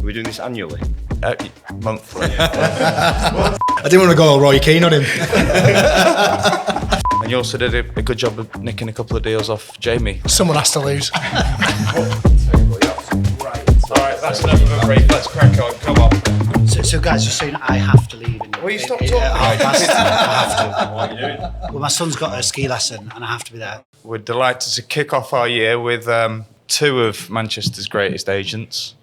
We're doing this annually. Monthly. I didn't want to go all Roy Keane on him. And you also did a good job of nicking a couple of deals off Jamie. Someone has to lose. Alright, that's enough of a brief. Let's crack on. Come on. So guys, just saying I have to leave. Will you stop talking? I have to. What are you doing? Well, my son's got a ski lesson and I have to be there. We're delighted to kick off our year with two of Manchester's greatest agents.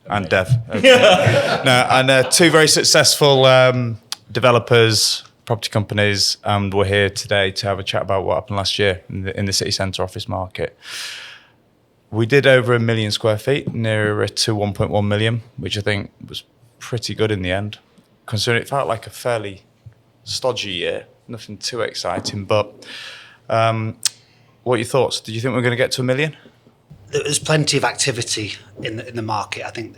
And Dev. Okay. Two very successful developers, property companies, and we're here today to have a chat about what happened last year in the city centre office market. We did over 1 million square feet, nearer to 1.1 million, which I think was pretty good in the end, considering it felt like a fairly stodgy year, nothing too exciting. But what are your thoughts? Did you think we were going to get to 1 million? There's plenty of activity in the market. I think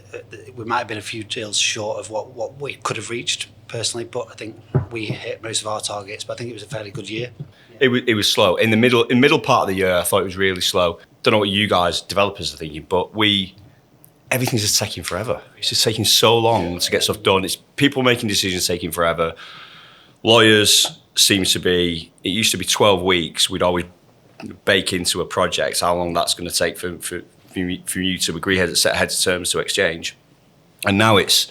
we might have been a few deals short of what we could have reached personally, but I think we hit most of our targets. But I think it was a fairly good year. It was slow. In the middle part of the year, I thought it was really slow. Don't know what you guys, developers, are thinking, but everything's just taking forever. It's just taking so long to get stuff done. It's people making decisions taking forever. Lawyers seems to be, it used to be 12 weeks. We'd always bake into a project how long that's going to take for you to agree set heads of terms to exchange. And now it's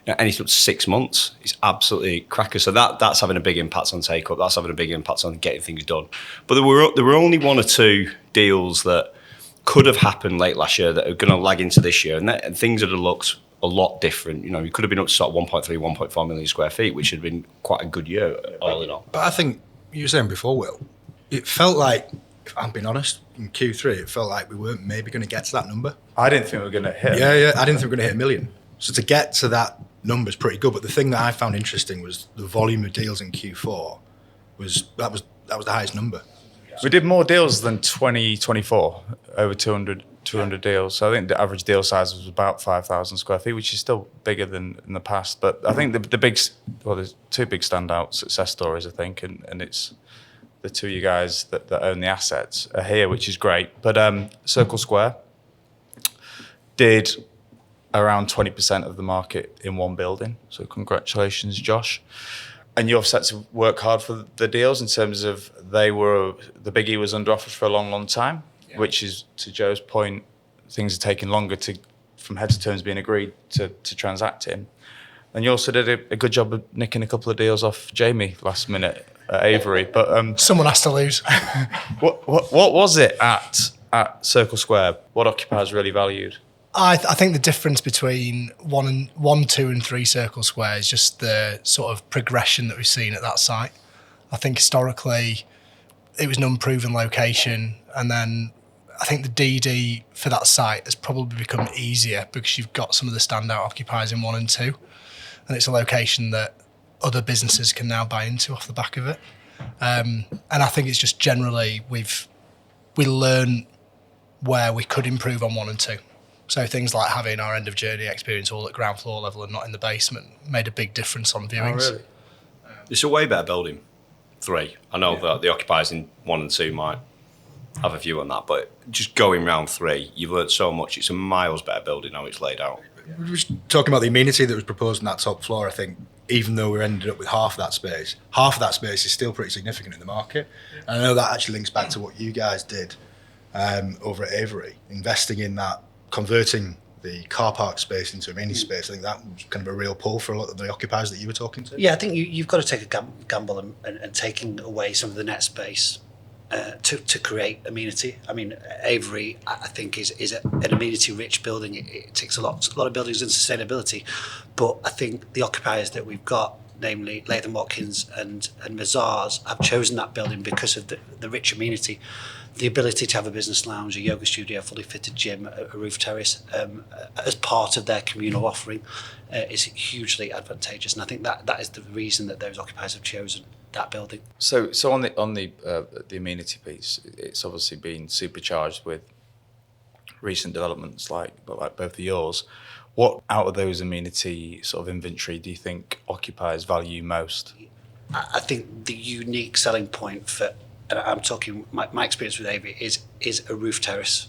anything up to 6 months. It's absolutely cracker. So that's having a big impact on take-up. That's having a big impact on getting things done. But there were only one or two deals that could have happened late last year that are going to lag into this year, and things would have looked a lot different. We could have been up to sort of 1.3, 1.4 million square feet, which had been quite a good year all in all. But I think you were saying before, Will, it felt like, if I'm being honest, in Q3, it felt like we weren't maybe going to get to that number. I didn't think we were going to hit. Yeah, I didn't think we were going to hit 1 million. So to get to that number is pretty good. But the thing that I found interesting was the volume of deals in Q4 was the highest number. We did more deals than 2024, over 200 deals. So I think the average deal size was about 5,000 square feet, which is still bigger than in the past. But I think there's two big standout success stories, I think, and it's the two of you guys that own the assets are here, which is great. But Circle Square did around 20% of the market in one building. So congratulations, Josh. And you obviously had to work hard for the deals in terms of the biggie was under offer for a long, long time, which is, to Joe's point, things are taking longer from heads of terms being agreed to transact in. And you also did a good job of nicking a couple of deals off Jamie last minute at Avery. But Someone has to lose. What was it at Circle Square? What occupiers really valued? I think the difference between 1, 2 and 3 Circle Square is just the sort of progression that we've seen at that site. I think historically it was an unproven location, and then I think the DD for that site has probably become easier because you've got some of the standout occupiers in 1 and 2, and it's a location that other businesses can now buy into off the back of it. And I think it's just generally we learn where we could improve on 1 and 2. So things like having our end of journey experience all at ground floor level and not in the basement made a big difference on viewings. Oh, really? It's a way better building, 3. I know that the occupiers in 1 and 2 might have a view on that, but just going round 3, you've learned so much. It's a miles better building how it's laid out. We were talking about the amenity that was proposed on that top floor. I think even though we ended up with half of that space is still pretty significant in the market. And I know that actually links back to what you guys did over at Avery, investing in that, converting the car park space into amenity space. I think that was kind of a real pull for a lot of the occupiers that you were talking to. Yeah, I think you've got to take a gamble and taking away some of the net space to create amenity. I mean, Avery, I think, is an amenity-rich building. It ticks a lot of buildings in sustainability, but I think the occupiers that we've got, namely Latham Watkins and Mazars, have chosen that building because of the rich amenity. The ability to have a business lounge, a yoga studio, a fully fitted gym, a roof terrace as part of their communal offering is hugely advantageous, and I think that is the reason that those occupiers have chosen that building. So on the amenity piece, it's obviously been supercharged with recent developments like both of yours. What out of those amenity sort of inventory do you think occupiers value most? I think the unique selling point for, and I'm talking my experience with Avery, is a roof terrace.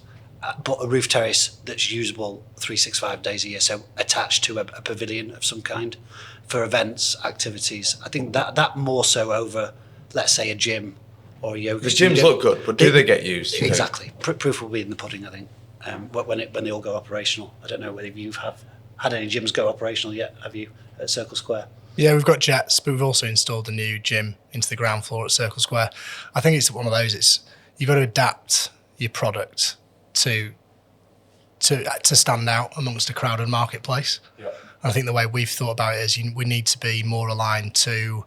but a roof terrace that's usable 365 days a year, so attached to a pavilion of some kind for events, activities. I think that more so over, let's say, a gym or a yoga The studio. gyms look good, but do they get used? Exactly. Proof will be in the pudding, I think, when they all go operational. I don't know whether you've had any gyms go operational yet, have you, at Circle Square? Yeah, we've got jets, but we've also installed a new gym into the ground floor at Circle Square. I think it's one of those. You've got to adapt your product to stand out amongst a crowded marketplace. Yeah. I think the way we've thought about it is we need to be more aligned to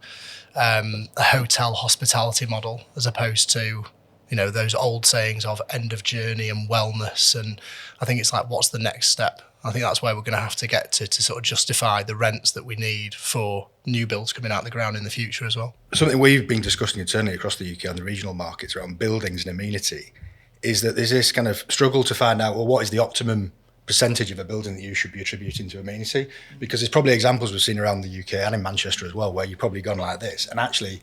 a hotel hospitality model as opposed to those old sayings of end of journey and wellness. And I think it's like, what's the next step? I think that's where we're going to have to get to sort of justify the rents that we need for new builds coming out of the ground in the future as well. Something we've been discussing internally across the UK and the regional markets around buildings and amenity is that there's this kind of struggle to find out, well, what is the optimum percentage of a building that you should be attributing to amenity? Because there's probably examples we've seen around the UK and in Manchester as well, where you've probably gone like this, and actually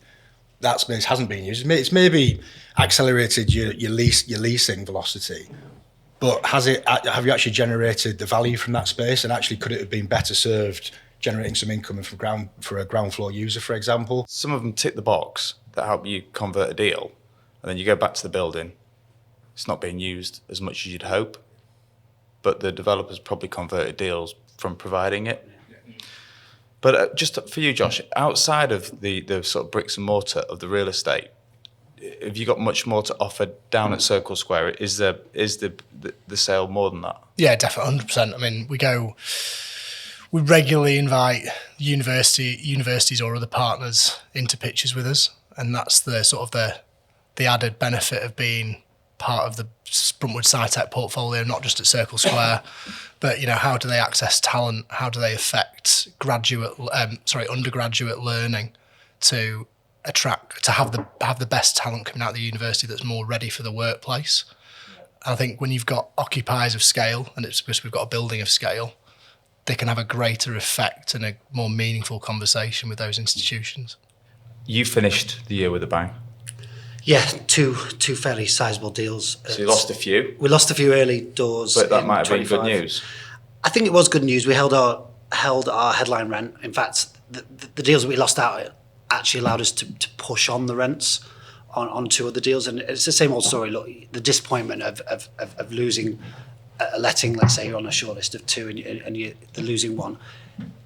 that space hasn't been used. It's maybe accelerated your leasing velocity, but have you actually generated the value from that space? And actually, could it have been better served generating some income for a ground floor user, for example? Some of them tick the box that help you convert a deal, and then you go back to the building. It's not being used as much as you'd hope, but the developers probably converted deals from providing it. But just for you, Josh, outside of the sort of bricks and mortar of the real estate, have you got much more to offer down at Circle Square? Is the sale more than that? Yeah, definitely, 100%. I mean, we regularly invite universities or other partners into pitches with us, and that's the sort of the added benefit of being part of the Bruntwood SciTech portfolio, not just at Circle Square, but how do they access talent? How do they affect undergraduate learning to have the best talent coming out of the university that's more ready for the workplace? I think when you've got occupiers of scale, and it's because we've got a building of scale, they can have a greater effect and a more meaningful conversation with those institutions. You finished the year with a bang. Yeah, two fairly sizable deals. So you lost a few? We lost a few early doors. But that might have 25. been good news. I think it was good news. We held our headline rent. In fact, the deals that we lost out actually allowed us to push on the rents on two other deals. And it's the same old story. Look, the disappointment of losing a letting, let's say you're on a short list of two and you're losing one.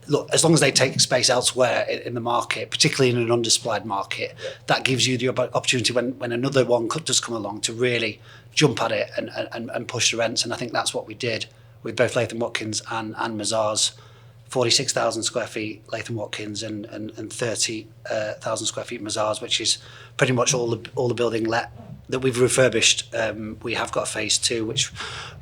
Look, as long as they take space elsewhere in the market, particularly in an undersupplied market, that gives you the opportunity when another one does come along to really jump at it and push the rents. And I think that's what we did with both Latham Watkins and Mazars. 46,000 square feet Latham Watkins and 30,000 square feet Mazars, which is pretty much all the building let that we've refurbished. We have got phase 2, which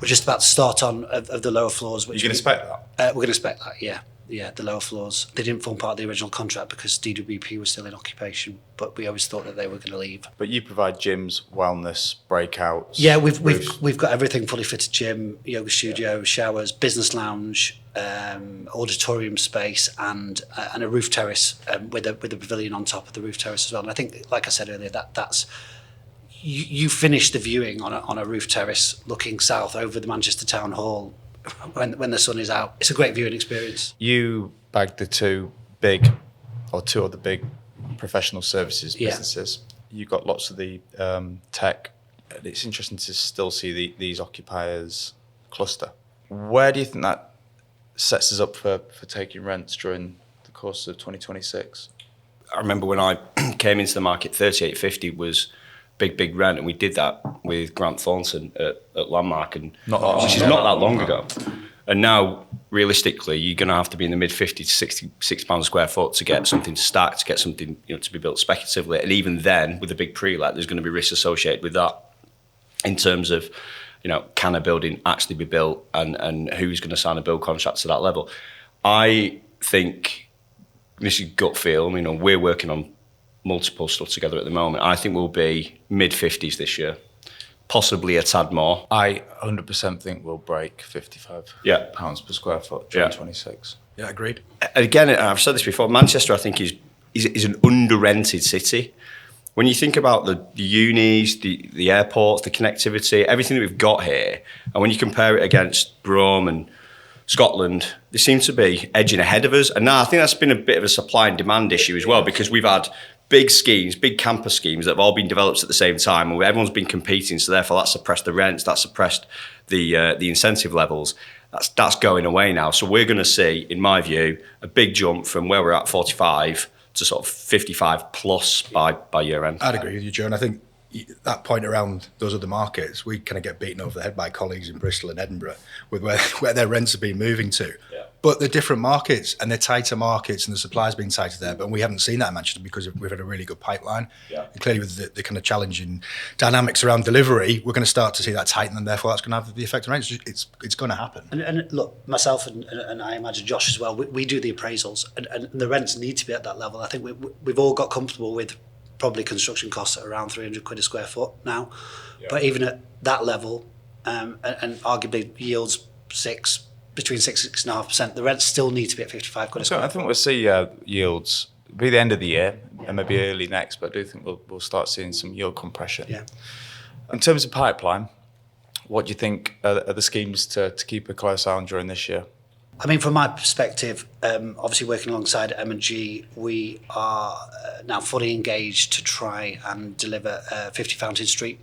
we're just about to start on of the lower floors. Which You're going to spec that? We're going to spec that, yeah. Yeah, the lower floors. They didn't form part of the original contract because DWP was still in occupation, but we always thought that they were going to leave. But you provide gyms, wellness, breakouts. Yeah, we've got everything: fully fitted gym, yoga studio, showers, business lounge, auditorium space, and a roof terrace with a pavilion on top of the roof terrace as well. And I think, like I said earlier, that's you finish the viewing on a roof terrace looking south over the Manchester Town Hall. When the sun is out, it's a great viewing experience. You bagged two other big professional services businesses. You got lots of the tech. It's interesting to still see these occupiers cluster. Where do you think that sets us up for taking rents during the course of 2026? I remember when I came into the market, 38.50 was big rent, and we did that with Grant Thornton at Landmark, and which is not that long ago. And now, realistically, you're going to have to be in the mid 50 to 66 pounds a square foot to get something to stack, to get something to be built speculatively. And even then, with a big pre-let, there's going to be risks associated with that in terms of, can a building actually be built, and who's going to sign a build contract to that level. I think, this is gut feel, we're working on multiple stuff together at the moment. I think we'll be mid-50s this year, possibly a tad more. I 100% think we'll break £55 per square foot during 26. Yeah, agreed. Again, I've said this before, Manchester, I think, is an under-rented city. when you think about the unis, the airports, the connectivity, everything that we've got here, and when you compare it against Brum and Scotland, they seem to be edging ahead of us. And now I think that's been a bit of a supply and demand issue as well, because we've had big schemes, big campus schemes that have all been developed at the same time, and everyone's been competing. So therefore, that's suppressed the rents, that's suppressed the incentive levels. That's going away now. So we're going to see, in my view, a big jump from where we're at 45 to sort of 55 plus by year end. I'd agree with you, Joe. And I think that point around those other markets, we kind of get beaten over the head by colleagues in Bristol and Edinburgh with where their rents have been moving to. Yeah. But they're different markets and they're tighter markets, and the supply's been tighter there. But we haven't seen that in Manchester because we've had a really good pipeline. Yeah. And clearly with the kind of challenging dynamics around delivery, we're going to start to see that tighten, and therefore that's going to have the effect on rents. It's going to happen. And look, myself and I imagine Josh as well, we do the appraisals, and the rents need to be at that level. I think we've all got comfortable with probably construction costs at around 300 quid a square foot now. Yeah. But even at that level, and arguably yields between 6.5%, the rents still need to be at 55 quid a square foot. I think we'll see yields be the end of the year and maybe early next, but I do think we'll start seeing some yield compression. Yeah. In terms of pipeline, what do you think are the schemes to keep a close eye on during this year? I mean, from my perspective, obviously working alongside M&G, we are now fully engaged to try and deliver 50 Fountain Street,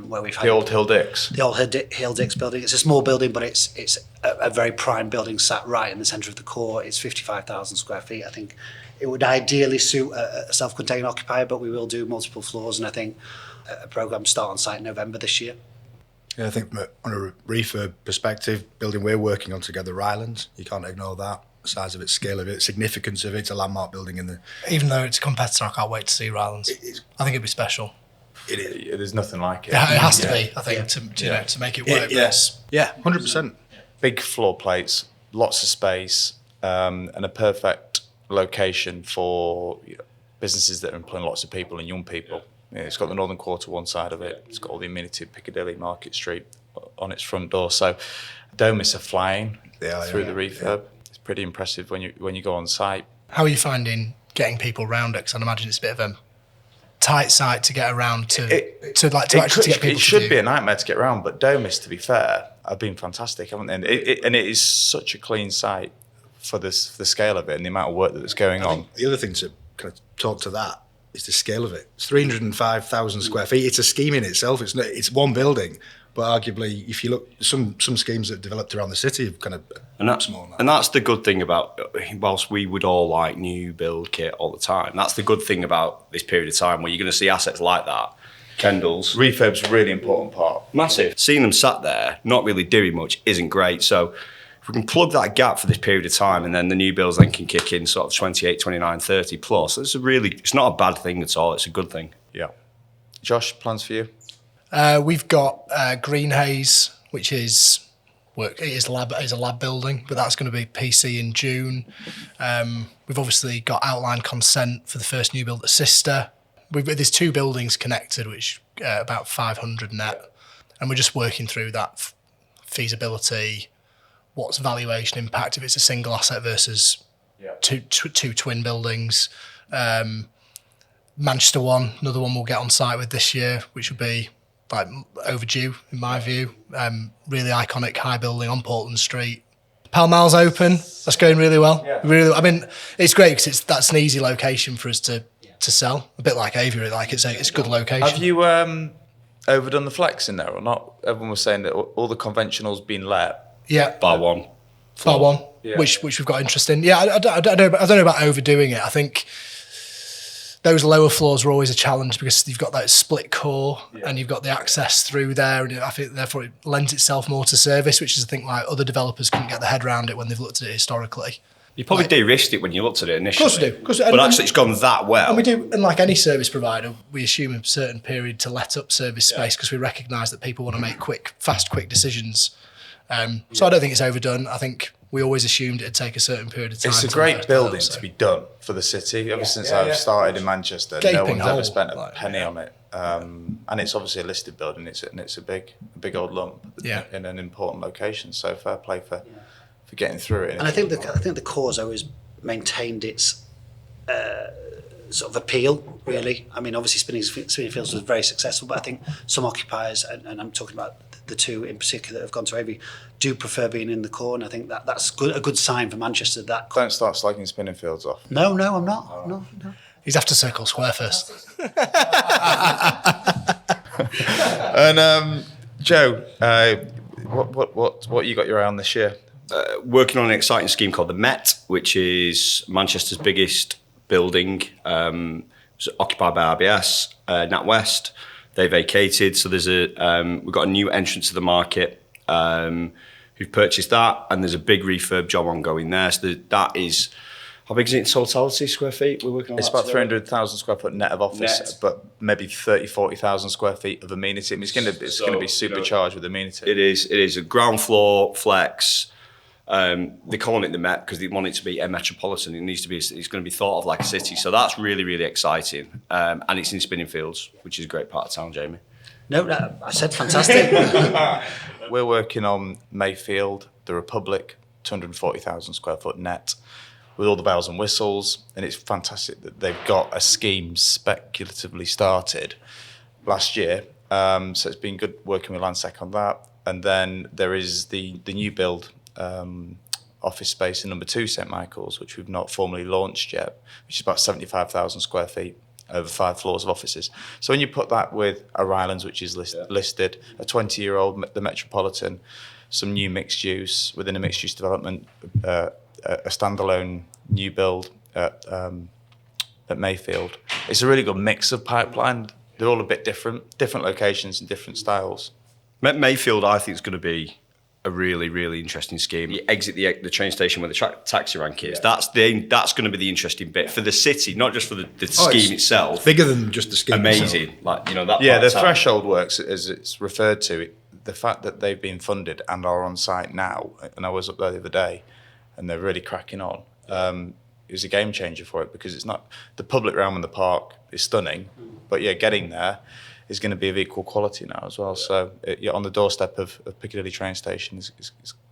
where we've had the old Hill Dix. The old Hill Dix building. It's a small building, but it's a very prime building, sat right in the centre of the core. It's 55,000 square feet. I think it would ideally suit a self-contained occupier, but we will do multiple floors, and I think a programme start on site in November this year. Yeah, I think on a refurb perspective, building we're working on together, Rylands, you can't ignore that. The size of it, scale of it, significance of it. It's a landmark building in the... Even though it's a competitor, I can't wait to see Rylands. I think it'd be special. It is. Yeah, there's nothing like it. Yeah, it has to be, I think, to make it work. Yes. Yeah, 100%. Big floor plates, lots of space, and a perfect location for businesses that are employing lots of people and young people. Yeah, it's got the Northern Quarter one side of it. It's got all the amenity of Piccadilly Market Street on its front door. So Domus are flying through the refurb. Yeah. It's pretty impressive when you go on site. How are you finding getting people around it? Because I'd imagine it's a bit of a tight site to get around to get people. It should be a nightmare to get around, but Domus, to be fair, have been fantastic, haven't they? And it is such a clean site for the scale of it and the amount of work that's going on. The other thing to kind of talk to that is the scale of it. It's 305,000 square feet. It's a scheme in itself. It's one building, but arguably, if you look, some schemes that developed around the city have kind of small. And that's the good thing about, whilst we would all like new build kit all the time, that's the good thing about this period of time where you're going to see assets like that. Kendall's. Refurb's a really important part. Massive. Seeing them sat there, not really doing much, isn't great. So if we can plug that gap for this period of time, and then the new builds then can kick in sort of 28, 29, 30 plus, it's not a bad thing at all. It's a good thing. Yeah. Josh, plans for you? We've got Green Haze, which is a lab building, but that's going to be PC in June. We've obviously got outline consent for the first new build at Sister. There's two buildings connected, which about 500 net, and we're just working through that feasibility. What's valuation impact if it's a single asset versus two twin buildings? Manchester one, another one we'll get on site with this year, which would be like overdue in my view. Really iconic high building on Portland Street. Pall Mall's open. That's going really well. Yeah. Really, I mean, it's great because that's an easy location for us to sell. A bit like Avery, like it's a good location. Have you overdone the flex in there or not? Everyone was saying that all the conventionals been let. Yeah, bar one, yeah. which we've got interest in. Yeah, I don't know about overdoing it. I think those lower floors were always a challenge because you've got that split core and you've got the access through there, and I think therefore it lends itself more to service, which is I think like other developers couldn't get their head around it when they've looked at it historically. You probably de-risked it when you looked at it initially. Of course we do. But actually it's gone that well. And we do, and like any service provider, we assume a certain period to let up service space because we recognise that people want to make quick decisions. So I don't think it's overdone. I think we always assumed it'd take a certain period of time. It's a great building to be done for the city. Ever since I've started in Manchester, no one ever spent a penny on it. And it's obviously a listed building. It's a big old lump in an important location. So fair play for getting through it. And I think the core's always maintained its sort of appeal, really. I mean, obviously Spinningfields was very successful, but I think some occupiers, and I'm talking about the two in particular that have gone to Avery, do prefer being in the core, and I think that's a good sign for Manchester. That Don't start slagging Spinningfields off. No, I'm not. No. He's after Circle Square first. And Joe, what you got your eye on this year? Working on an exciting scheme called the Met, which is Manchester's biggest building. It's occupied by RBS, NatWest. They vacated, so there's we've got a new entrant to the market who've purchased that, and there's a big refurb job ongoing there. So that is, how big is it in totality, square feet? We're working on. It's about 300,000 square foot net of office, but maybe 40,000 square feet of amenity. I mean, it's going to be supercharged with amenity. It is a ground floor flex. They're calling it the Met because they want it to be a metropolitan. It needs to be. It's going to be thought of like a city. So that's really, really exciting. And it's in Spinningfields, which is a great part of town, Jamie. No, I said fantastic. We're working on Mayfield, the Republic, 240,000 square foot net, with all the bells and whistles. And it's fantastic that they've got a scheme speculatively started last year. So it's been good working with Landsec on that. And then there is the new build office space in number 2 St Michael's, which we've not formally launched yet, which is about 75,000 square feet over 5 floors of offices. So when you put that with our Islands, which is listed, a 20-year-old, the Metropolitan, some new mixed use within a mixed use development, a standalone new build at Mayfield, it's a really good mix of pipeline. They're all a bit different locations and different styles. Mayfield, I think, is going to be a really, really interesting scheme. You exit the train station where the taxi rank is. Yeah. That's going to be the interesting bit for the city, not just for the scheme itself. Bigger than just the scheme. Amazing, itself. The threshold works as it's referred to. The fact that they've been funded and are on site now, and I was up there the other day, and they're really cracking on. Is a game changer for it because it's not the public realm in the park is stunning, but getting there is going to be of equal quality now as well. So you're on the doorstep of Piccadilly train station is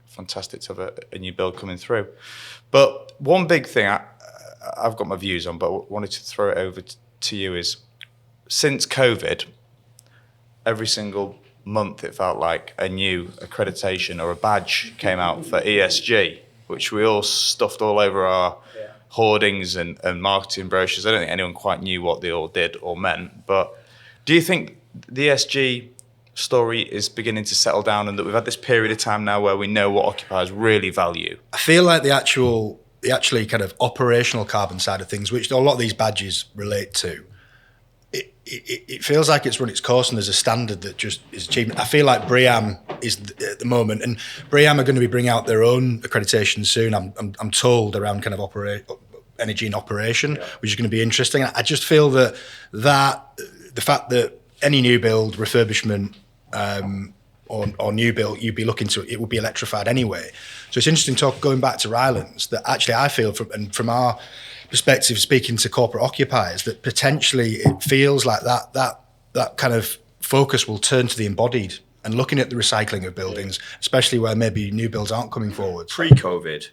fantastic to have a new build coming through. But one big thing I've got my views on, but wanted to throw it over to you is, since COVID, every single month it felt like a new accreditation or a badge came out for ESG, which we all stuffed all over our hoardings and marketing brochures. I don't think anyone quite knew what they all did or meant, but do you think the ESG story is beginning to settle down and that we've had this period of time now where we know what occupiers really value? I feel like the actually kind of operational carbon side of things, which a lot of these badges relate to, it feels like it's run its course and there's a standard that just is achieved. I feel like BREEAM is at the moment, and BREEAM are going to be bringing out their own accreditation soon. I'm told around kind of energy in operation, which is going to be interesting. I just feel that the fact that any new build, refurbishment, or new build, you'd be looking to, it would be electrified anyway. So it's interesting going back to Rylands, that actually I feel from our perspective, speaking to corporate occupiers, that potentially it feels like that kind of focus will turn to the embodied and looking at the recycling of buildings, especially where maybe new builds aren't coming forward. Pre-COVID,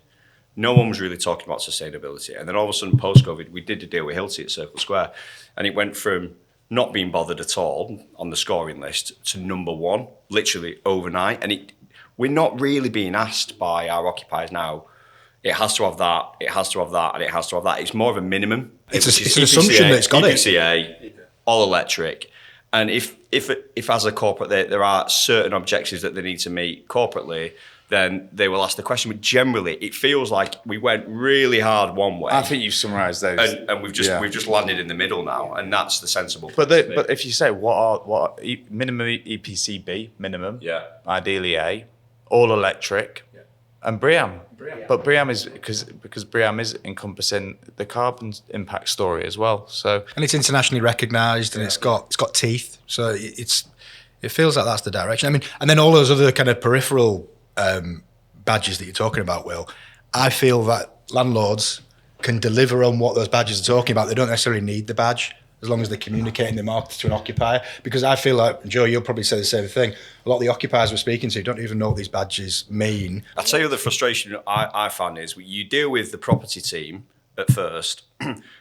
no one was really talking about sustainability. And then all of a sudden, post-COVID, we did a deal with Hilti at Circle Square. And it went from not being bothered at all on the scoring list to number 1, literally overnight. And we're not really being asked by our occupiers now, it has to have that, it has to have that, and it has to have that. It's more of a minimum. It's an assumption that it's got EPCA, all electric. And if as a corporate there are certain objectives that they need to meet corporately, then they will ask the question. But generally, it feels like we went really hard one way. I think you've summarised those, and we've just landed in the middle now, and that's the sensible. But if you say what minimum EPCB minimum, ideally A, all electric, and BREEAM. But BREEAM is because BREEAM is encompassing the carbon impact story as well. So and it's internationally recognised and it's got teeth. So it feels like that's the direction. I mean, and then all those other kind of peripheral badges that you're talking about, Will, I feel that landlords can deliver on what those badges are talking about. They don't necessarily need the badge as long as they're communicating the market to an occupier. Because I feel like, Joe, you'll probably say the same thing, a lot of the occupiers we're speaking to don't even know what these badges mean. I'll tell you the frustration I find is you deal with the property team at first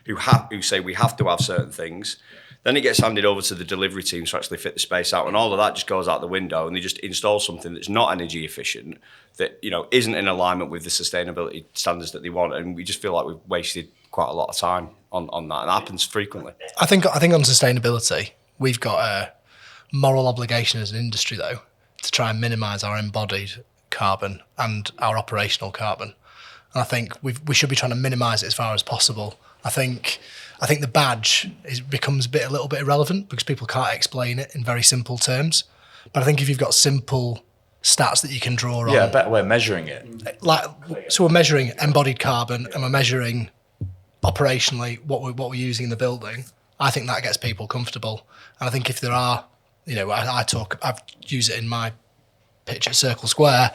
who say we have to have certain things. Then it gets handed over to the delivery teams to actually fit the space out, and all of that just goes out the window, and they just install something that's not energy efficient, that isn't in alignment with the sustainability standards that they want, and we just feel like we've wasted quite a lot of time on that, and it happens frequently. I think on sustainability, we've got a moral obligation as an industry, though, to try and minimise our embodied carbon and our operational carbon. And I think we should be trying to minimise it as far as possible. I think the badge becomes a little bit irrelevant because people can't explain it in very simple terms. But I think if you've got simple stats that you can draw on, a better way of measuring it. So we're measuring embodied carbon and we're measuring operationally what we're using in the building. I think that gets people comfortable. And I think if there are, I've used it in my pitch at Circle Square,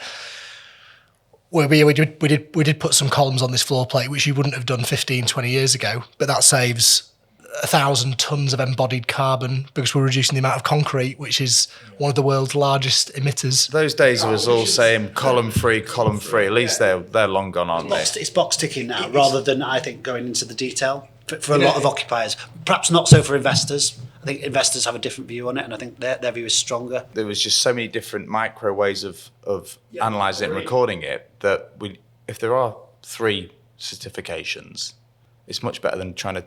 where we did put some columns on this floor plate, which you wouldn't have done 15, 20 years ago, but that saves 1,000 tons of embodied carbon because we're reducing the amount of concrete, which is one of the world's largest emitters. Those days it was all saying column free. At least they're long gone, aren't they? It's box ticking now, rather than, I think, going into the detail for a lot of occupiers. Perhaps not so for investors. I think investors have a different view on it, and I think their view is stronger. There was just so many different micro ways of analysing it and recording it that if there are 3 certifications, it's much better than trying to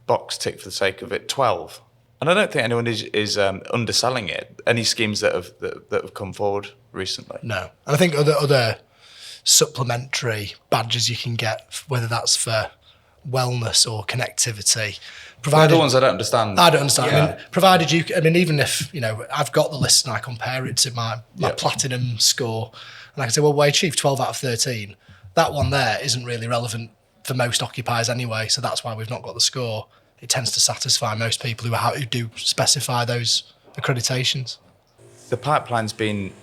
box tick for the sake of it 12. And I don't think anyone is underselling it. Any schemes that have come forward recently? No. And I think other supplementary badges you can get, whether that's for wellness or connectivity. Provided, the ones I don't understand. I don't understand. Yeah. Provided even if, I've got the list and I compare it to my platinum score, and I can say, well, we achieved 12 out of 13. That one there isn't really relevant for most occupiers anyway, so that's why we've not got the score. It tends to satisfy most people who do specify those accreditations. The pipeline's been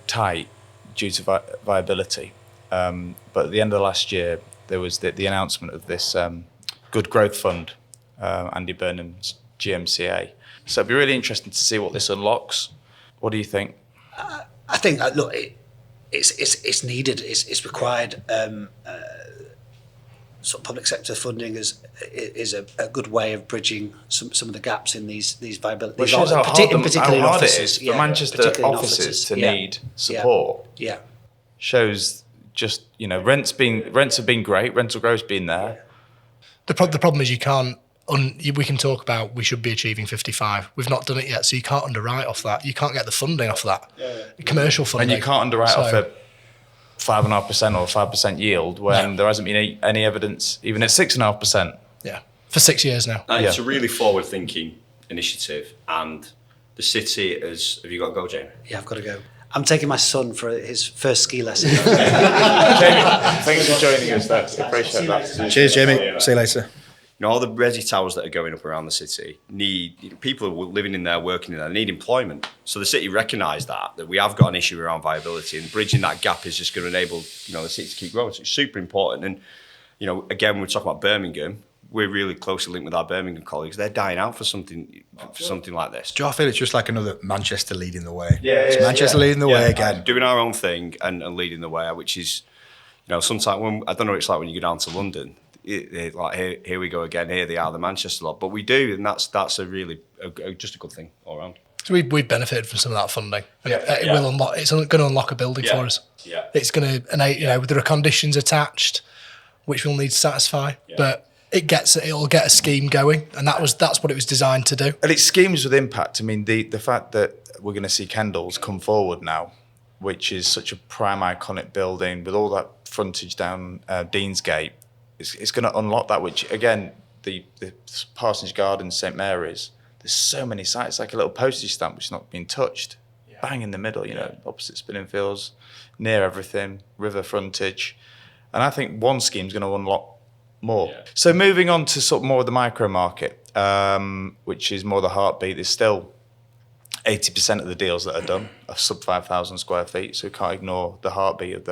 tight due to viability, but at the end of last year, there was the announcement of this Good Growth Fund, Andy Burnham's GMCA. So it'd be really interesting to see what this unlocks. What do you think? I think, look, it's needed, it's required. Sort of public sector funding is a good way of bridging some of the gaps in these viability. Which shows how hard it is for Manchester offices to need support. Yeah. Shows just, rents have been great, rental growth's been there. The problem is we can talk about we should be achieving 55. We've not done it yet, so you can't underwrite off that. You can't get the funding off that. Commercial funding. And you can't underwrite off a 5.5% or 5% yield when there hasn't been any evidence, even at 6.5%. Yeah, for 6 years now. It's a really forward-thinking initiative, and the city has. Have you got to go, Jamie? Yeah, I've got to go. I'm taking my son for his first ski lesson. Jamie, thanks for joining us. I appreciate that. Cheers, Jamie. See you later. All the resi towers that are going up around the city need people who are living in there, working in there, need employment. So the city recognise that we have got an issue around viability, and bridging that gap is just going to enable the city to keep growing. So it's super important. And again, we're talking about Birmingham. We're really closely linked with our Birmingham colleagues. They're dying out for something like this. Do I feel it's just like another Manchester leading the way? It's Manchester leading the way again. Doing our own thing and leading the way, which is, sometimes I don't know what it's like when you go down to London. Like here we go again. Here they are, the Manchester lot, but we do, and that's a really just a good thing all around. So we've benefited from some of that funding. It will unlock. It's going to unlock a building for us. Yeah, it's going to. There are conditions attached, which we'll need to satisfy, but it'll get a scheme going, and that's what it was designed to do. And it's schemes with impact. I mean, the fact that we're going to see Kendall's come forward now, which is such a prime iconic building with all that frontage down Deansgate. It's going to unlock that, which, again, the Parsonage Gardens, St Mary's, there's so many sites, like a little postage stamp which is not being touched. Bang in the middle, opposite Spinningfields, near everything, river frontage. And I think one scheme's going to unlock more. Yeah. So moving on to sort of more of the micro market, which is more the heartbeat, there's still 80% of the deals that are done are sub 5,000 square feet, so we can't ignore the heartbeat of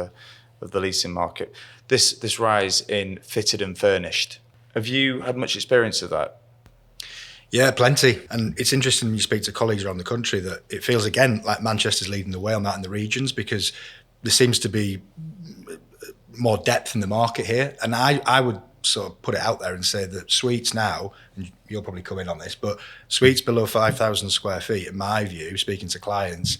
the leasing market. This rise in fitted and furnished. Have you had much experience of that? Yeah, plenty. And it's interesting when you speak to colleagues around the country that it feels again like Manchester's leading the way on that in the regions, because there seems to be more depth in the market here. And I would sort of put it out there and say that suites now, and you'll probably come in on this, but suites below 5,000 square feet, in my view, speaking to clients,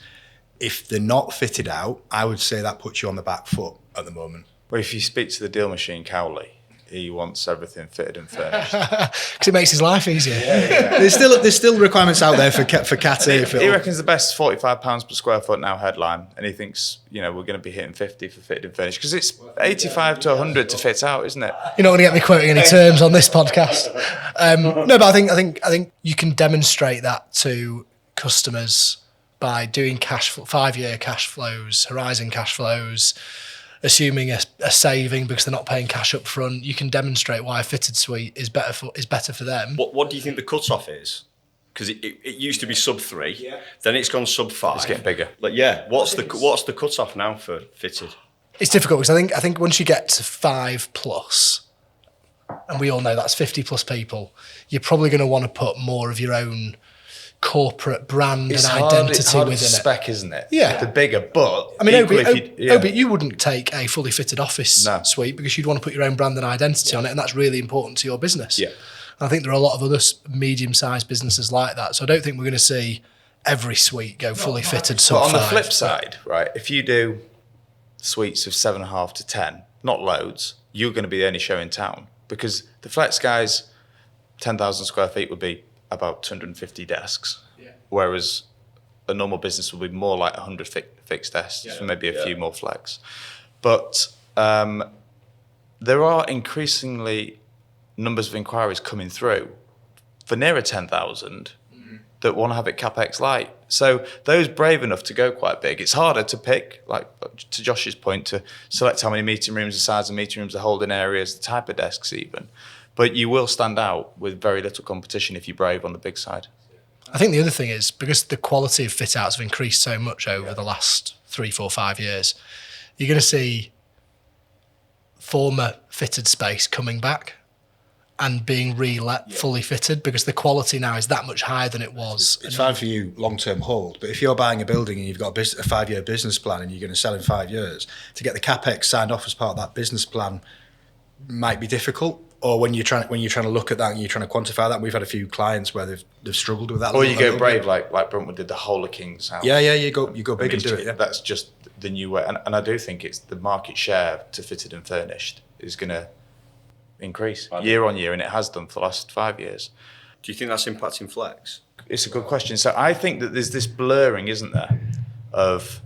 if they're not fitted out, I would say that puts you on the back foot at the moment. Well, if you speak to the deal machine, Cowley, he wants everything fitted and furnished. Because it makes his life easier. There's still requirements out there for Cat A. He reckons the best £45 per square foot now headline, and he thinks, we're going to be hitting 50 for fitted and furnished, because it's 85 to 100 to fit out, isn't it? You're not going to get me quoting any terms on this podcast. No, but I think you can demonstrate that to customers by doing 5-year cash flows, horizon cash flows, assuming a saving because they're not paying cash up front. You can demonstrate why a fitted suite is better for them. What do you think the cut-off is? Because it used to be sub 3, then it's gone sub 5. It's getting bigger. What's the cut-off now for fitted? It's difficult because I think once you get to 5+, and we all know that's 50+ people, you're probably going to want to put more of your own corporate brand and identity within it. Spec, isn't it? Yeah. The bigger, but I mean, equally, you wouldn't take a fully fitted office suite because you'd want to put your own brand and identity on it, and that's really important to your business. Yeah. And I think there are a lot of other medium-sized businesses like that, so I don't think we're going to see every suite go fully fitted. But on the flip side, right, if you do suites of 7.5 to 10, not loads, you're going to be the only show in town, because the flex guys, 10,000 square feet would be about 250 desks, whereas a normal business will be more like 100 fixed desks, and maybe a few more flex. But there are increasingly numbers of inquiries coming through for nearer 10,000 that want to have it capex light. So those brave enough to go quite big, it's harder to pick, like to Josh's point, to select how many meeting rooms, the size of meeting rooms, the holding areas, the type of desks even. But you will stand out with very little competition if you're brave on the big side. I think the other thing is, because the quality of fit outs have increased so much over the last 3, 4, 5 years, you're going to see former fitted space coming back and being re-let fully fitted, because the quality now is that much higher than it was. It's fine for you long-term hold, but if you're buying a building and you've got a 5-year business plan and you're going to sell in 5 years, to get the capex signed off as part of that business plan might be difficult. Or when you're trying to look at that and you're trying to quantify that, we've had a few clients where they've struggled with that. Or you go brave, like Bruntwood did the whole of King's House. Yeah, you go big and do it. Yeah. That's just the new way, and I do think it's the market share to fitted and furnished is going to increase year on year, and it has done for the last 5 years. Do you think that's impacting flex? It's a good question. So I think that there's this blurring, isn't there, of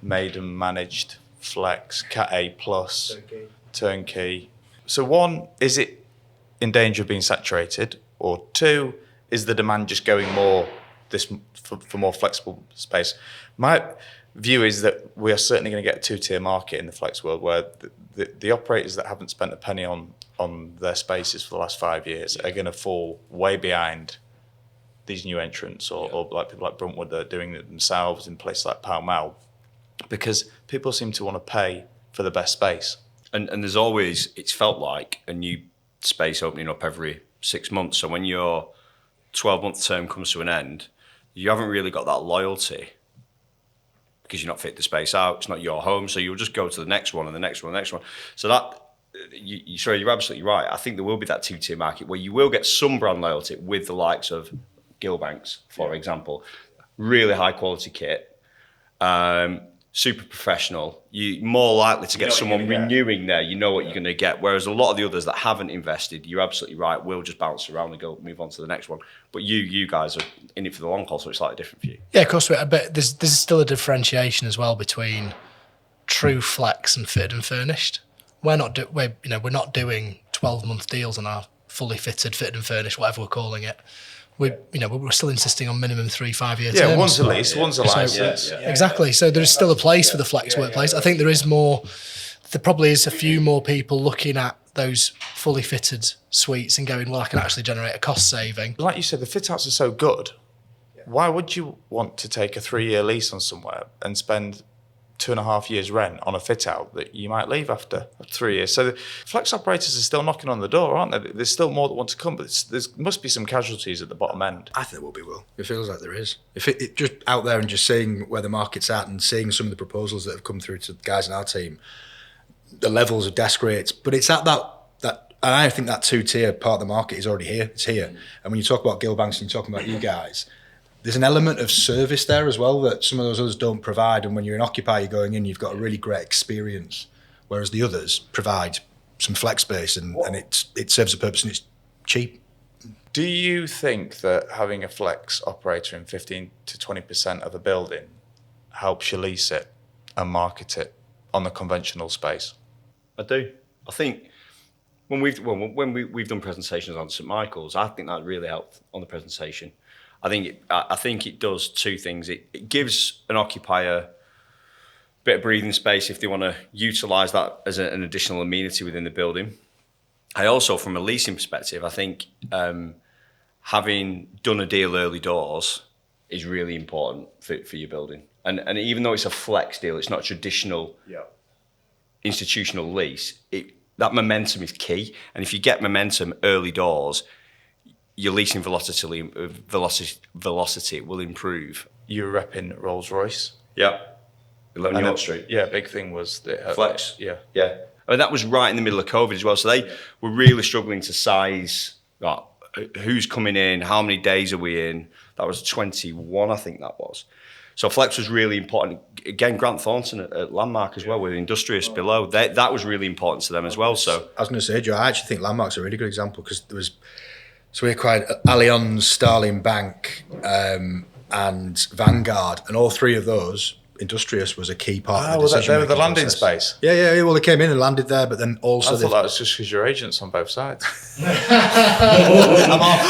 made and managed flex, Cat A plus, turnkey. So one, is it in danger of being saturated? Or two, is the demand just going for more flexible space? My view is that we are certainly going to get a two-tier market in the flex world, where the operators that haven't spent a penny on their spaces for the last 5 years are going to fall way behind these new entrants, or like people like Bruntwood that are doing it themselves in places like Pall Mall, because people seem to want to pay for the best space. And there's always, it's felt like a new space opening up every 6 months. So when your 12-month term comes to an end, you haven't really got that loyalty because you're not fit the space out. It's not your home. So you'll just go to the next one and the next one and the next one. So that, you're absolutely right. I think there will be that two-tier market where you will get some brand loyalty with the likes of Gilbanks, for example. Really high quality kit. Super professional. You're more likely to get someone renewing there. You know what you're going to get. Whereas a lot of the others that haven't invested, you're absolutely right, will just bounce around and move on to the next one. But you guys are in it for the long haul, so it's slightly different for you. Yeah, of course. But there's still a differentiation as well between true flex and fitted and furnished. We're not doing 12-month deals on our fully fitted and furnished, whatever we're calling it. We're still insisting on minimum 3-5 year terms. Yeah, one's a lease, one's a license. Exactly. So there is still a place for the flex workplace. I think there probably is a few more people looking at those fully fitted suites and going, well, I can actually generate a cost saving. Like you said, the fit outs are so good. Why would you want to take a 3-year lease on somewhere and spend 2.5 years rent on a fit out that you might leave after 3 years? So the flex operators are still knocking on the door, aren't there? There's still more that want to come, but there must be some casualties at the bottom end. I think there will be, Will. It feels like there is. If it just out there and just seeing where the market's at and seeing some of the proposals that have come through to the guys in our team, the levels of desk rates, but it's at that And I think that two-tier part of the market is already here. It's here. And when you talk about Gilbanks and you're talking about you guys, there's an element of service there as well that some of those others don't provide. And when you're an occupier, you're going in, you've got a really great experience, whereas the others provide some flex space and it serves a purpose and it's cheap. Do you think that having a flex operator in 15 to 20% of a building helps you lease it and market it on the conventional space? I do. I think when we've done presentations on St Michael's, I think that really helped on the presentation. I think it does two things. It gives an occupier a bit of breathing space if they want to utilise that as an additional amenity within the building. I also, from a leasing perspective, I think having done a deal early doors is really important for your building. And even though it's a flex deal, it's not a traditional institutional lease, that momentum is key. And if you get momentum early doors, your leasing velocity will improve. You were repping Rolls-Royce. Yeah. 11 York Street. Yeah, big thing was the flex. Yeah. Yeah. I mean, that was right in the middle of COVID as well. So they were really struggling to size who's coming in, how many days are we in. That was 21, I think that was. So flex was really important. Again, Grant Thornton at Landmark as well, with Industrious below. That was really important to them as well. So I was going to say, Joe, I actually think Landmark's a really good example because so we acquired Allianz, Starling Bank, and Vanguard, and all three of those, Industrious was a key part of the decision. They were the landing process. space. Yeah. Well, they came in and landed there, but then also I thought that was just because your agents on both sides. I'm off.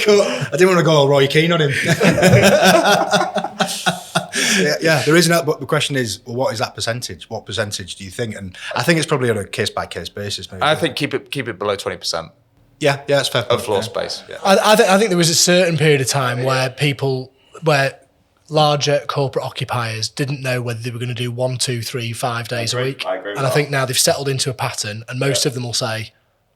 Cool. I didn't want to go all Roy Keane on him. Yeah, there isn't that, but the question is, well, what is that percentage? What percentage do you think? And I think it's probably on a case-by-case basis. Maybe. I think keep it below 20%. Yeah, that's fair. Of floor space. Yeah. I think there was a certain period of time where larger corporate occupiers didn't know whether they were going to do 1, 2, 3, 5 days a week. And I think now they've settled into a pattern, and most of them will say,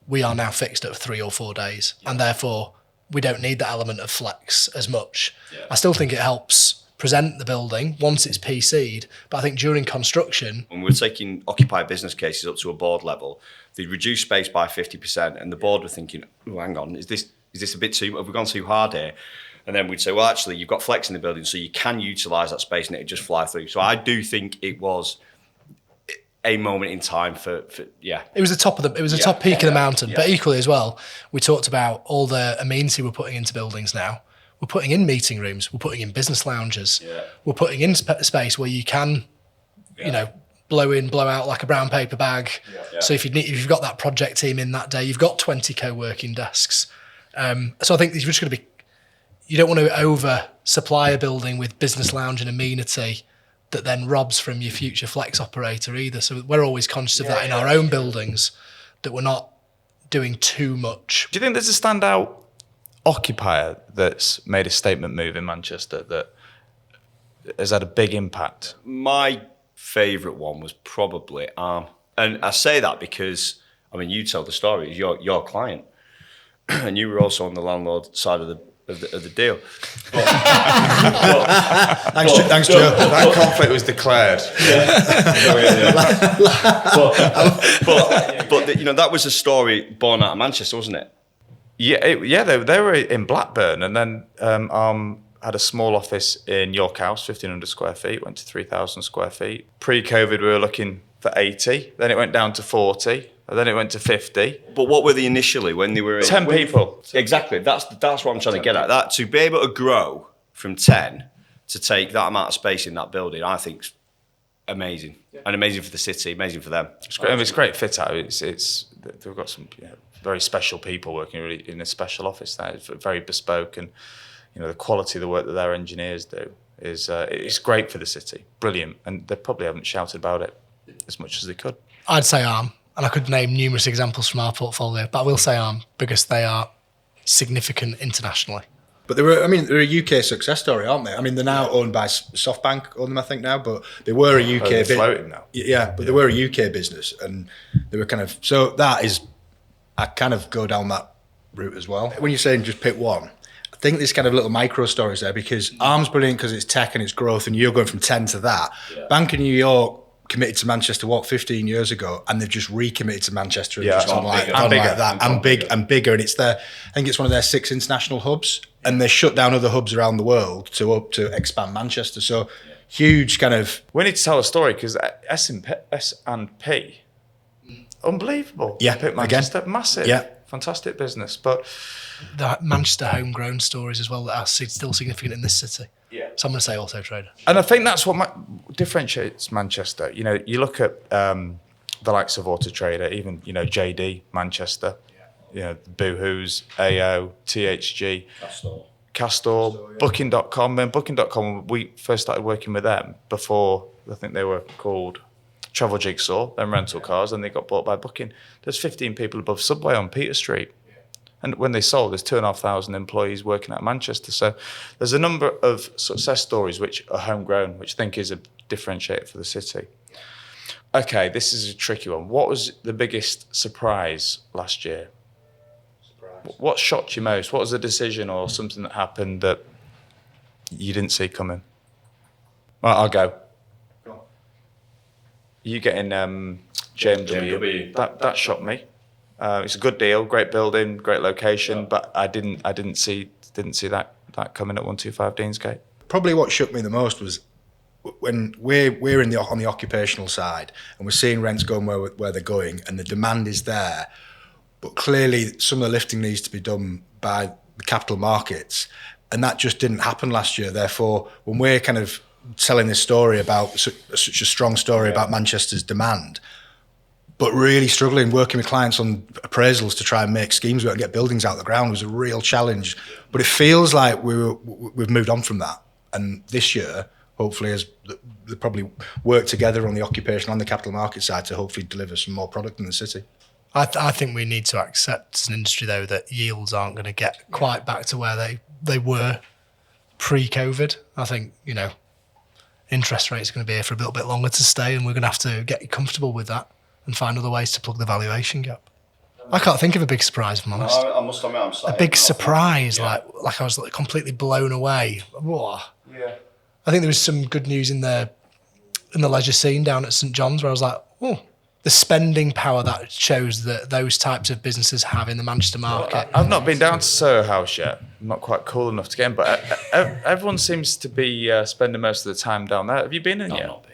we are now fixed at 3 or 4 days, and therefore we don't need that element of flex as much. Yeah. I still think it helps present the building once it's PC'd, but I think during construction... When we're taking occupied business cases up to a board level, they reduce space by 50%, and the board were thinking, oh, hang on, is this a bit too... Have we gone too hard here? And then we'd say, well, actually, you've got flex in the building, so you can utilise that space and it'd just fly through. So I do think it was a moment in time for It was the top of top peak of the mountain, but equally as well, we talked about all the amenity we're putting into buildings now. We're putting in meeting rooms, we're putting in business lounges, we're putting in space where you can, blow in, blow out like a brown paper bag. So if you've got that project team in that day, you've got 20 co-working desks. So I think you're just going to be, you don't want to over supply a building with business lounge and amenity that then robs from your future flex operator either. So we're always conscious of that in our own buildings, that we're not doing too much. Do you think there's a standout occupier that's made a statement move in Manchester that has had a big impact? My favourite one was probably Arm. And I say that because, you tell the story, it's your client. And you were also on the landlord side of the deal. Thanks, Joe. That conflict was declared. But that was a story born out of Manchester, wasn't it? Yeah, they were in Blackburn, and then had a small office in York House, 1,500 square feet, went to 3,000 square feet. Pre-COVID, we were looking for 80, then it went down to 40, and then it went to 50. But what were they initially when they were... 10 people. Exactly, that's what I'm trying to get at. That to be able to grow from 10 to take that amount of space in that building, I think is amazing. And amazing for the city, amazing for them. It's great. It's great fit out. They've got some very special people working really in a special office there. It's very bespoke, and the quality of the work that their engineers do is it's great for the city. Brilliant. And they probably haven't shouted about it as much as they could. I'd say Arm, and I could name numerous examples from our portfolio, but I will say Arm because they are significant internationally. But they're a UK success story, aren't they? They're now owned by SoftBank, own them, I think now, but they were a UK business. Floating now. Yeah, but they were a UK business, and they were so that is, I kind of go down that route as well. When you're saying just pick one, I think there's kind of little micro stories there, because Arm's brilliant because it's tech and it's growth, and you're going from 10 to that. Yeah. Bank of New York committed to Manchester 15 years ago, and they've just recommitted to Manchester and Yeah, just gone like that and bigger. And it's I think it's one of their 6 international hubs, and they shut down other hubs around the world to expand Manchester. So huge kind of. We need to tell a story because S&P, unbelievable. Yeah, Pick Manchester, massive. Yeah. Fantastic business, but The Manchester homegrown stories as well that are still significant in this city. Yeah. So I'm going to say Auto Trader. and I think that's what differentiates Manchester. You know, you look at the likes of Auto Trader, even JD Manchester, Boohoo's, AO, THG, Castor, Booking.com. And Booking.com, we first started working with them before I think they were called Travel Jigsaw, then rental cars, and they got bought by Booking. There's 15 people above Subway on Peter Street. And when they sold, there's 2,500 employees working out of Manchester. So there's a number of success stories which are homegrown, which I think is a differentiator for the city. Okay, this is a tricky one. What was the biggest surprise last year? What shocked you most? What was a decision or something that happened that you didn't see coming? Well, I'll go. You getting JMW? That shocked me. It's a good deal, great building, great location, but I didn't see that coming at 125 Deansgate. Probably what shook me the most was when we're on the occupational side and we're seeing rents going where they're going, and the demand is there, but clearly some of the lifting needs to be done by the capital markets, and that just didn't happen last year. Therefore, when we're kind of telling this story about such a strong story about Manchester's demand, but really struggling working with clients on appraisals to try and make schemes work and get buildings out of the ground was a real challenge. But it feels like we've moved on from that, and this year, hopefully, as they probably work together on the occupational and the capital market side to hopefully deliver some more product in the city. I think we need to accept as an industry, though, that yields aren't going to get quite back to where they were pre-COVID. I think, interest rates are going to be here for a little bit longer to stay, and we're going to have to get comfortable with that and find other ways to plug the valuation gap. I can't think of a big surprise, if I'm honest. I must admit, I'm a big surprise, like I was completely blown away. Whoa. Yeah. I think there was some good news in the leisure scene down at St John's where I was like, oh, the spending power that shows that those types of businesses have in the Manchester market. I've not been down to Soho House yet. I'm not quite cool enough to get in, but everyone seems to be spending most of the time down there. Have you been in yet? not been.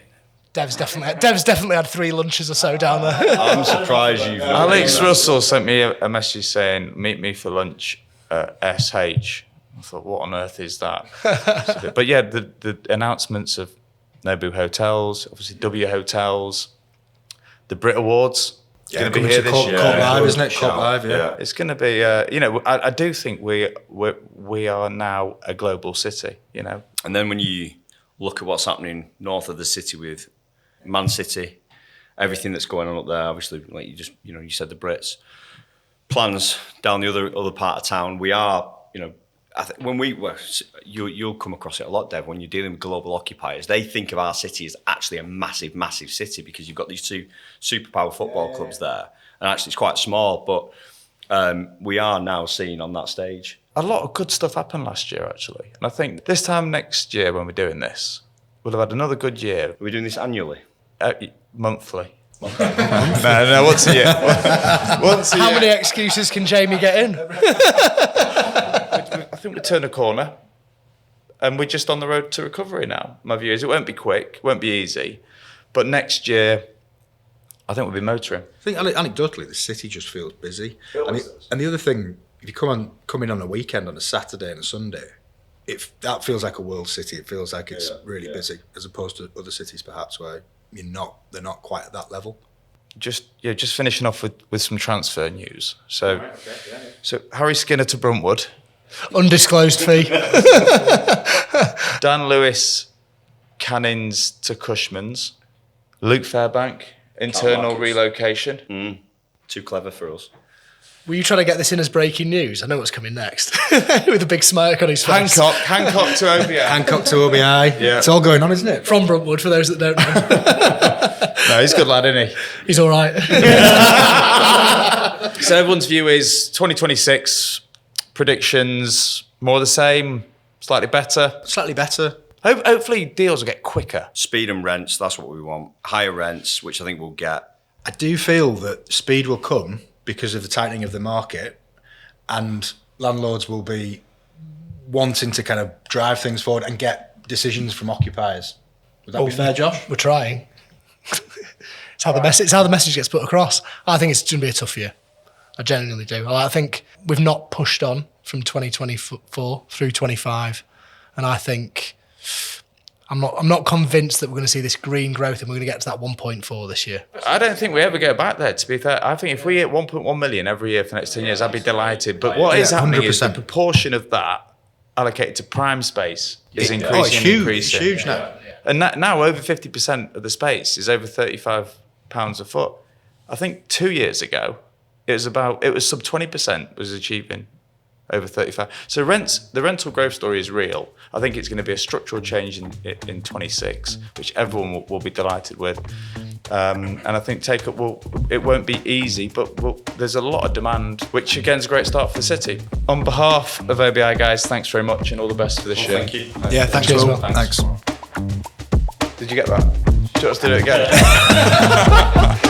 Dev's definitely had 3 lunches or so down there. I'm surprised you've not Alex been. Russell sent me a message saying, meet me for lunch at SH. I thought, what on earth is that? But yeah, the announcements of Nobu Hotels, obviously W Hotels, the Brit Awards. It's going to be here this year. Court Live, isn't it? Court Live, yeah. It's going to be, I do think we are now a global city, And then when you look at what's happening north of the city with Man City, everything that's going on up there, obviously, like you said, the Brits, plans down the other part of town. We are, I think when you'll come across it a lot, Dev, when you're dealing with global occupiers, they think of our city as actually a massive, massive city because you've got these 2 superpower football clubs there, and actually it's quite small, but we are now seen on that stage. a lot of good stuff happened last year, actually. And I think this time next year when we're doing this, we'll have had another good year. Are we doing this annually? Monthly. No, once a year. Once a How year. many excuses can Jamie get in? I think we turned a corner and we're just on the road to recovery now. My view is it won't be quick, it won't be easy, but next year I think we'll be motoring. I think anecdotally, the city just feels busy. And the other thing, if you come in on a weekend, on a Saturday and a Sunday, that feels like a world city. It feels like it's really busy, as opposed to other cities perhaps where they're not quite at that level. Just finishing off with some transfer news. So Harry Skinner to Bruntwood. Undisclosed fee. Dan Lewis Cannings to Cushman's. Luke Fairbank, internal relocation. Too clever for us. Were you trying to get this in as breaking news? I know what's coming next. With a big smirk on his face. Hancock to OBI. Hancock to OBI. Yeah. It's all going on, isn't it? From Bruntwood, for those that don't know. No, he's a good lad, isn't he? He's all right. So everyone's view is 2026 predictions, more of the same, slightly better. Slightly better. Hopefully deals will get quicker. Speed and rents, that's what we want. Higher rents, which I think we'll get. I do feel that speed will come because of the tightening of the market, and landlords will be wanting to kind of drive things forward and get decisions from occupiers. Would that be fair, Josh? We're trying. It's how the message gets put across. I think it's going to be a tough year. I genuinely do. I think we've not pushed on from 2024 through 25, and I think I'm not convinced that we're going to see this green growth and we're going to get to that 1.4 this year. I don't think we ever go back there, to be fair. I think if we hit 1.1 million every year for the next 10 years, I'd be delighted. But what is happening 100%. is the proportion of that allocated to prime space is increasing. Oh, it's huge. Increasing. It's huge now. And now over 50% of the space is over £35 a foot. I think 2 years ago, it was sub 20% was achieving over 35. So the rental growth story is real. I think it's going to be a structural change in 26, which everyone will be delighted with. And I think take-up it won't be easy, but there's a lot of demand, which again is a great start for the city. On behalf of OBI, guys, thanks very much and all the best for this year. Thank you. Yeah, thanks, Cheers, Will. Will. Thanks. Did you get that? Do you want us to do it again?